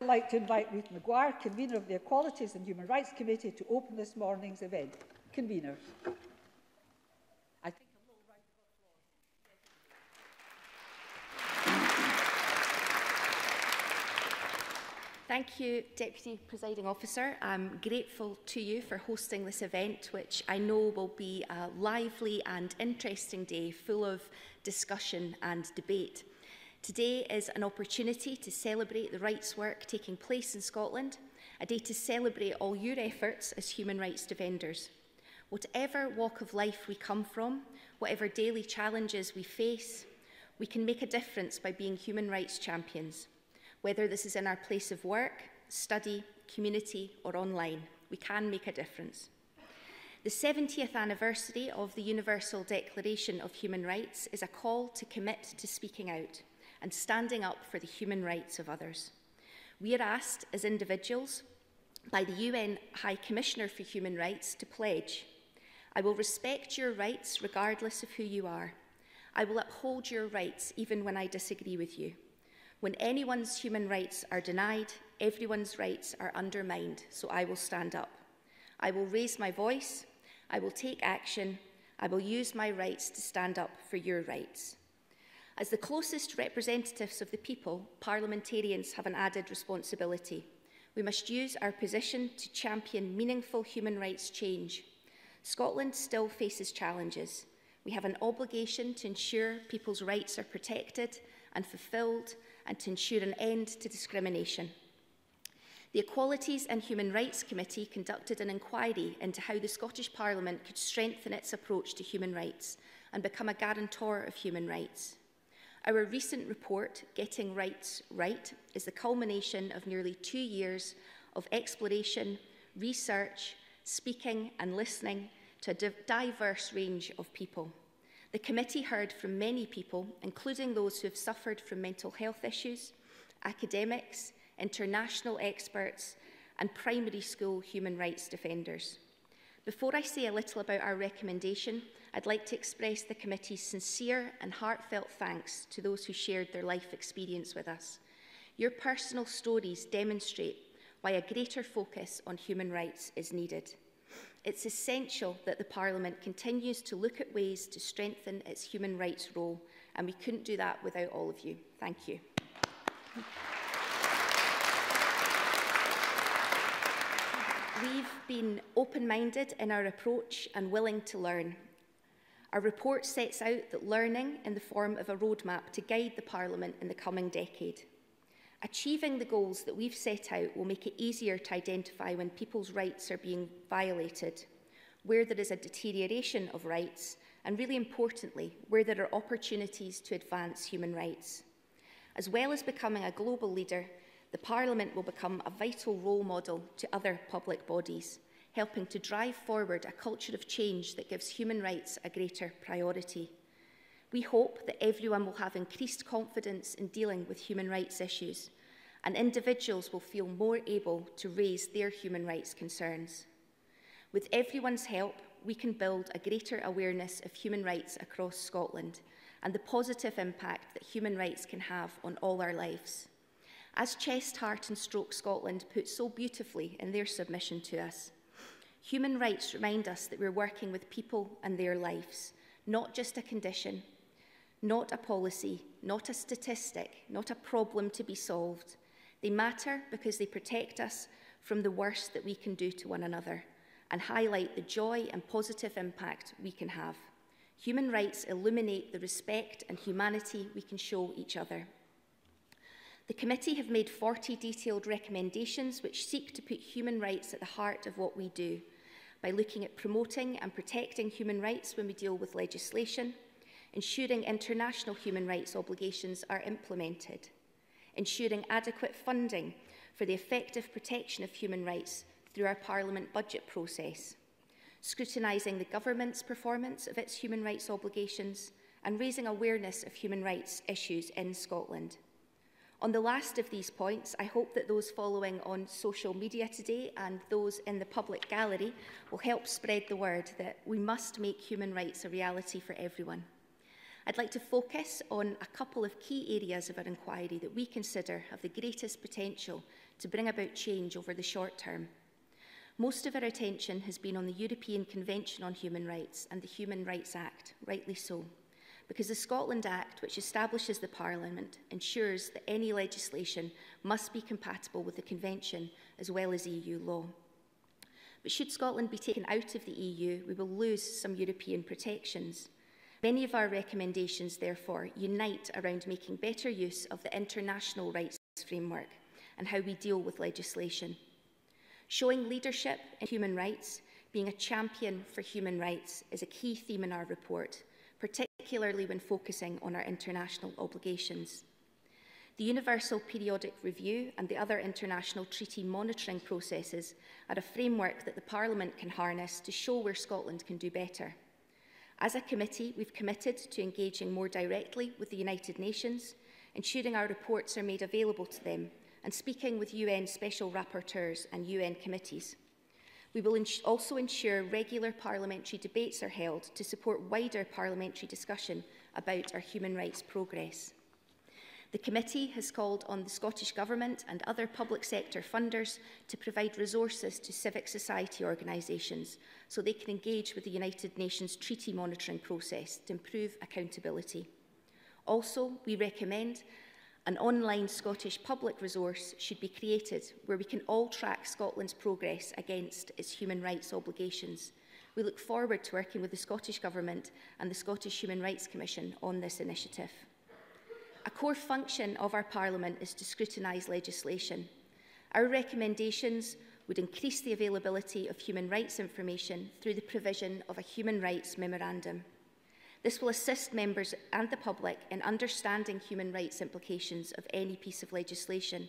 I'd like to invite Ruth Maguire, Convener of the Equalities and Human Rights Committee, to open this morning's event. Convener. Thank you, Deputy Presiding Officer. I'm grateful to you for hosting this event, which I know will be a lively and interesting day full of discussion and debate. Today is an opportunity to celebrate the rights work taking place in Scotland, a day to celebrate all your efforts as human rights defenders. Whatever walk of life we come from, whatever daily challenges we face, we can make a difference by being human rights champions. Whether this is in our place of work, study, community, or online, we can make a difference. The 70th anniversary of the Universal Declaration of Human Rights is a call to commit to speaking out and standing up for the human rights of others. We are asked as individuals by the UN High Commissioner for Human Rights to pledge, "I will respect your rights regardless of who you are. I will uphold your rights even when I disagree with you. When anyone's human rights are denied, everyone's rights are undermined, so I will stand up. I will raise my voice, I will take action, I will use my rights to stand up for your rights." As the closest representatives of the people, parliamentarians have an added responsibility. We must use our position to champion meaningful human rights change. Scotland still faces challenges. We have an obligation to ensure people's rights are protected and fulfilled, and to ensure an end to discrimination. The Equalities and Human Rights Committee conducted an inquiry into how the Scottish Parliament could strengthen its approach to human rights and become a guarantor of human rights. Our recent report, Getting Rights Right, is the culmination of nearly 2 years of exploration, research, speaking and listening to a diverse range of people. The committee heard from many people, including those who have suffered from mental health issues, academics, international experts, and primary school human rights defenders. Before I say a little about our recommendation, I'd like to express the committee's sincere and heartfelt thanks to those who shared their life experience with us. Your personal stories demonstrate why a greater focus on human rights is needed. It's essential that the Parliament continues to look at ways to strengthen its human rights role, and we couldn't do that without all of you. Thank you. We've been open-minded in our approach and willing to learn. Our report sets out that learning in the form of a roadmap to guide the Parliament in the coming decade. Achieving the goals that we've set out will make it easier to identify when people's rights are being violated, where there is a deterioration of rights, and really importantly, where there are opportunities to advance human rights. As well as becoming a global leader, the Parliament will become a vital role model to other public bodies, helping to drive forward a culture of change that gives human rights a greater priority. We hope that everyone will have increased confidence in dealing with human rights issues, and individuals will feel more able to raise their human rights concerns. With everyone's help, we can build a greater awareness of human rights across Scotland and the positive impact that human rights can have on all our lives. As Chest, Heart and Stroke Scotland put so beautifully in their submission to us, human rights remind us that we're working with people and their lives, not just a condition, not a policy, not a statistic, not a problem to be solved. They matter because they protect us from the worst that we can do to one another and highlight the joy and positive impact we can have. Human rights illuminate the respect and humanity we can show each other. The committee have made 40 detailed recommendations which seek to put human rights at the heart of what we do by looking at promoting and protecting human rights when we deal with legislation, ensuring international human rights obligations are implemented, ensuring adequate funding for the effective protection of human rights through our Parliament budget process, scrutinising the government's performance of its human rights obligations, and raising awareness of human rights issues in Scotland. On the last of these points, I hope that those following on social media today and those in the public gallery will help spread the word that we must make human rights a reality for everyone. I'd like to focus on a couple of key areas of our inquiry that we consider have the greatest potential to bring about change over the short term. Most of our attention has been on the European Convention on Human Rights and the Human Rights Act, rightly so, because the Scotland Act, which establishes the Parliament, ensures that any legislation must be compatible with the Convention as well as EU law. But should Scotland be taken out of the EU, we will lose some European protections. Many of our recommendations, therefore, unite around making better use of the international rights framework and how we deal with legislation. Showing leadership in human rights, being a champion for human rights, is a key theme in our report, particularly when focusing on our international obligations. The Universal Periodic Review and the other international treaty monitoring processes are a framework that the Parliament can harness to show where Scotland can do better. As a committee, we've committed to engaging more directly with the United Nations, ensuring our reports are made available to them, and speaking with UN Special Rapporteurs and UN committees. We will also ensure regular parliamentary debates are held to support wider parliamentary discussion about our human rights progress. The committee has called on the Scottish Government and other public sector funders to provide resources to civic society organisations so they can engage with the United Nations treaty monitoring process to improve accountability. Also, we recommend an online Scottish public resource should be created where we can all track Scotland's progress against its human rights obligations. We look forward to working with the Scottish Government and the Scottish Human Rights Commission on this initiative. A core function of our Parliament is to scrutinise legislation. Our recommendations would increase the availability of human rights information through the provision of a human rights memorandum. This will assist members and the public in understanding human rights implications of any piece of legislation,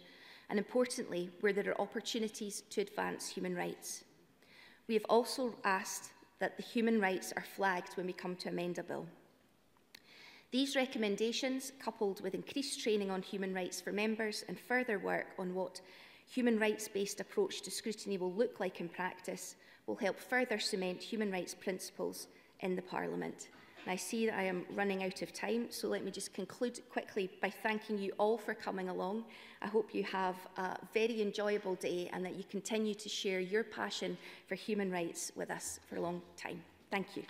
and importantly, where there are opportunities to advance human rights. We have also asked that the human rights are flagged when we come to amend a bill. These recommendations, coupled with increased training on human rights for members and further work on what human rights-based approach to scrutiny will look like in practice, will help further cement human rights principles in the Parliament. And I see that I am running out of time, so let me just conclude quickly by thanking you all for coming along. I hope you have a very enjoyable day and that you continue to share your passion for human rights with us for a long time. Thank you.